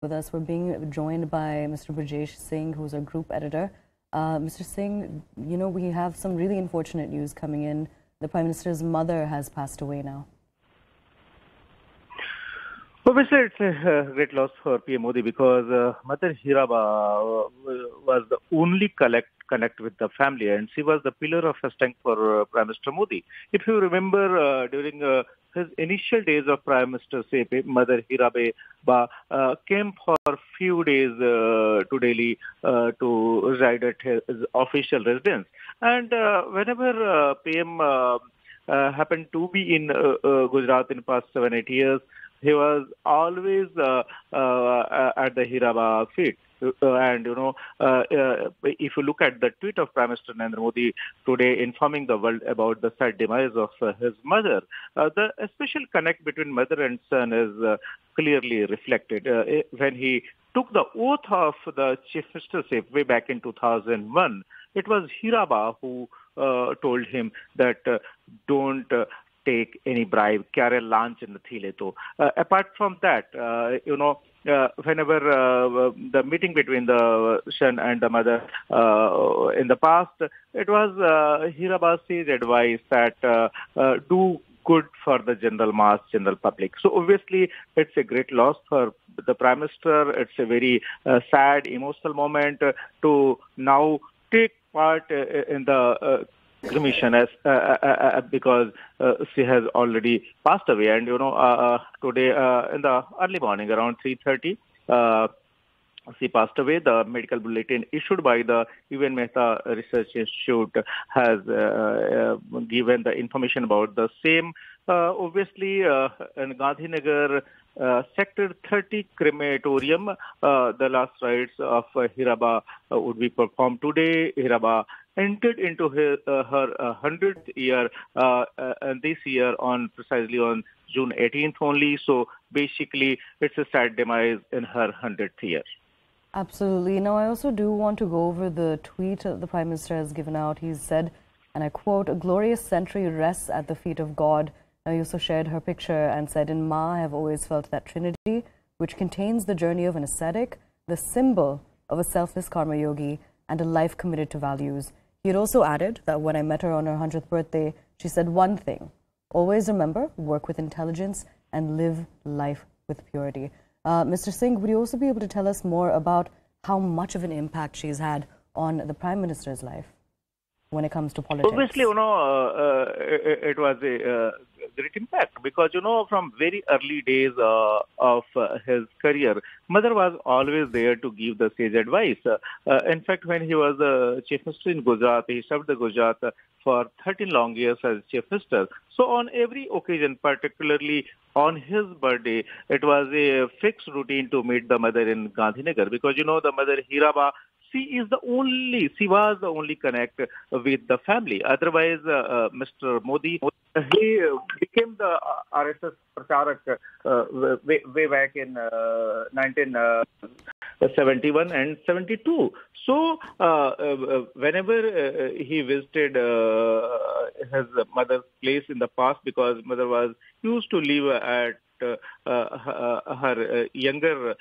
with us. We're being joined by Mr. Brajesh Singh, who's our group editor. Mr. Singh, we have some really unfortunate news coming in. The Prime Minister's mother has passed away now. Obviously, it's a great loss for PM Modi because Mother Heeraben was the only connect with the family, and she was the pillar of strength for Prime Minister Modi. If you remember, during his initial days of Prime Ministership, Mother Heeraben came for a few days to Delhi to reside at his official residence. And whenever PM happened to be in Gujarat in the past 7-8 years, he was always at the Heeraben feet. And, if you look at the tweet of Prime Minister Narendra Modi today informing the world about the sad demise of his mother, the special connect between mother and son is clearly reflected. When he took the oath of the Chief Ministership way back in 2001, it was Heeraben who told him that don't take any bribe, carry lunch in the Thileto. Apart from that, whenever the meeting between the son and the mother in the past, it was Heeraben's advice that do good for the general mass, general public. So obviously, it's a great loss for the Prime Minister. It's a very sad, emotional moment to now take part in the commission as because she has already passed away. And today in the early morning around 3:30, she passed away. The medical bulletin issued by the UN Mehta Research Institute has given the information about the same. Obviously, in Gandhinagar Sector 30 crematorium, the last rites of Heeraben would be performed today. Heeraben entered into her 100th year this year precisely on June 18th only. So basically, it's a sad demise in her 100th year. Absolutely. Now, I also do want to go over the tweet the Prime Minister has given out. He said, and I quote, "A glorious century rests at the feet of God." Now, he also shared her picture and said, "In Ma, I have always felt that Trinity, which contains the journey of an ascetic, the symbol of a selfless karma yogi, and a life committed to values." He had also added that when I met her on her 100th birthday, she said one thing: always remember, work with intelligence, and live life with purity. Mr. Singh, would you also be able to tell us more about how much of an impact she's had on the Prime Minister's life when it comes to politics? Obviously, it was a great impact because, from very early days of his career, mother was always there to give the sage advice. In fact, when he was the Chief Minister in Gujarat, he served the Gujarat for 13 long years as Chief Minister. So on every occasion, particularly on his birthday, it was a fixed routine to meet the mother in Gandhinagar because, the mother Heeraben, she was the only connect with the family. Otherwise, Mr. Modi, he became the RSS Pracharak way back in 1971 and 72. So, whenever he visited his mother's place in the past, because mother was used to live at her younger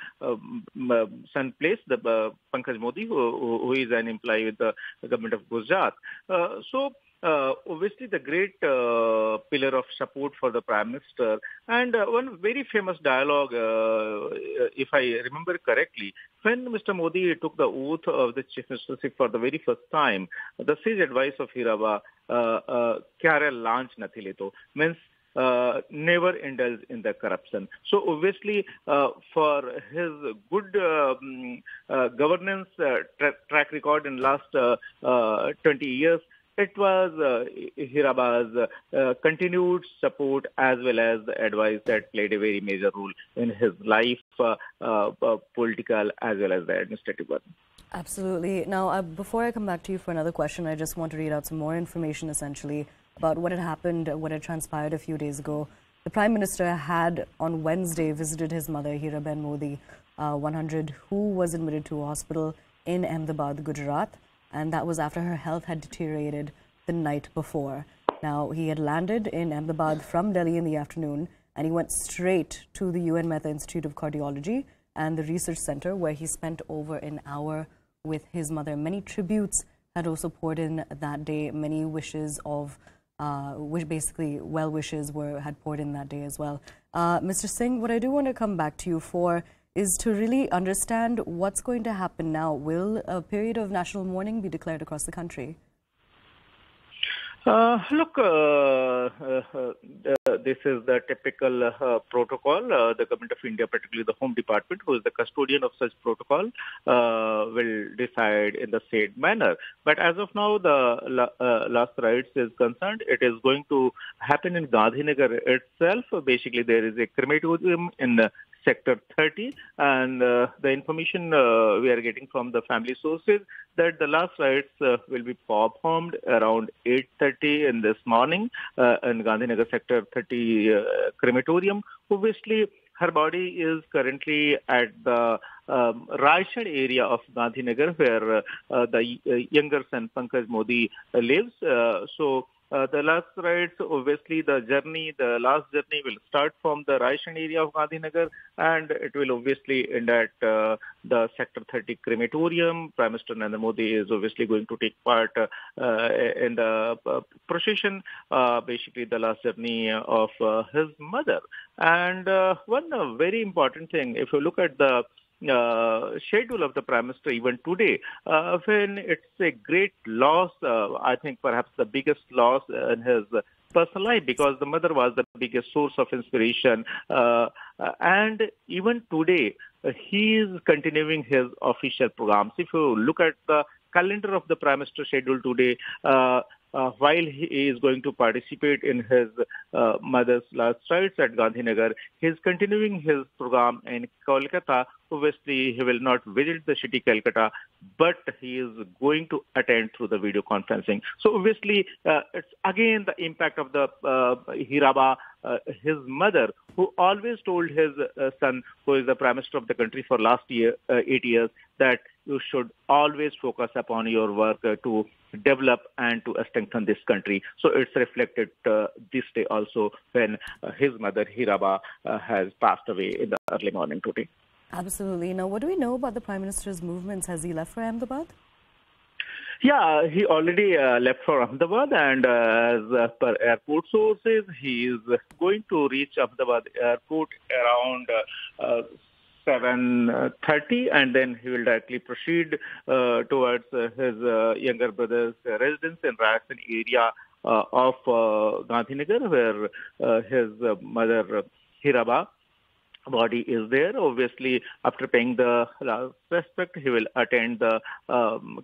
son place, the Pankaj Modi, who is an employee with the government of Gujarat. Obviously, the great pillar of support for the Prime Minister. And one very famous dialogue, if I remember correctly, when Mr. Modi took the oath of the Chief Ministership for the very first time, the sage advice of Heeraben, "Kyare lanch nathi leto," means never indulge in the corruption. So obviously, for his good governance track record in last 20 years, it was Heeraben's continued support as well as the advice that played a very major role in his life, political as well as the administrative one. Absolutely. Now, before I come back to you for another question, I just want to read out some more information essentially about what had happened, what had transpired a few days ago. The Prime Minister had on Wednesday visited his mother, Heeraben Modi, 100, who was admitted to a hospital in Ahmedabad, Gujarat, and that was after her health had deteriorated the night before. Now, he had landed in Ahmedabad from Delhi in the afternoon, and he went straight to the UN Mehta Institute of Cardiology and the research center, where he spent over an hour with his mother. Many tributes had also poured in that day. Many wishes of basically well wishes had poured in that day as well. Mr. Singh, what I do want to come back to you for is to really understand what's going to happen now. Will a period of national mourning be declared across the country? Look, this is the typical protocol. The Government of India, particularly the Home Department, who is the custodian of such protocol, will decide in the same manner. But as of now, the last rites is concerned, it is going to happen in Gandhinagar itself. Basically, there is a crematorium in Sector 30, and the information we are getting from the family sources that the last rites will be performed around 8:30 in this morning in Gandhinagar Sector 30 crematorium. Obviously, her body is currently at the Raishan area of Gandhinagar, where the younger son Pankaj Modi lives. The last rites, obviously, the last journey will start from the Raishan area of Gandhinagar, and it will obviously end at the Sector 30 crematorium. Prime Minister Narendra Modi is obviously going to take part in the procession, basically the last journey of his mother. And one very important thing, if you look at the schedule of the Prime Minister even today, when it's a great loss, I think perhaps the biggest loss in his personal life, because the mother was the biggest source of inspiration. And even today, he is continuing his official programs. If you look at the calendar of the Prime Minister schedule today, while he is going to participate in his mother's last rites at Gandhinagar, he is continuing his program in Kolkata. Obviously, he will not visit the city Calcutta, but he is going to attend through the video conferencing. So obviously, it's again the impact of the Heeraben, his mother, who always told his son, who is the Prime Minister of the country for last 8 years, that you should always focus upon your work to develop and to strengthen this country. So it's reflected this day also, when his mother Heeraben has passed away in the early morning today. Absolutely. Now, what do we know about the Prime Minister's movements? Has he left for Ahmedabad? Yeah, he already left for Ahmedabad, and as per airport sources, he is going to reach Ahmedabad airport around 7:30, and then he will directly proceed towards his younger brother's residence in Raishan area of Gandhinagar, where his mother Heeraben body is there. Obviously, after paying the last respect, he will attend the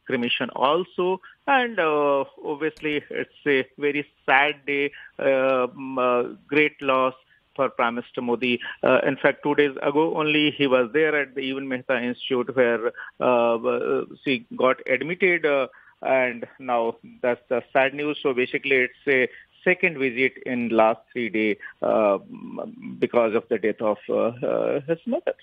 cremation also. And obviously, it's a very sad day, great loss for Prime Minister Modi. In fact, 2 days ago only, he was there at the Even Mehta Institute, where she got admitted, and now that's the sad news. So basically, it's a second visit in last 3 days because of the death of his mother.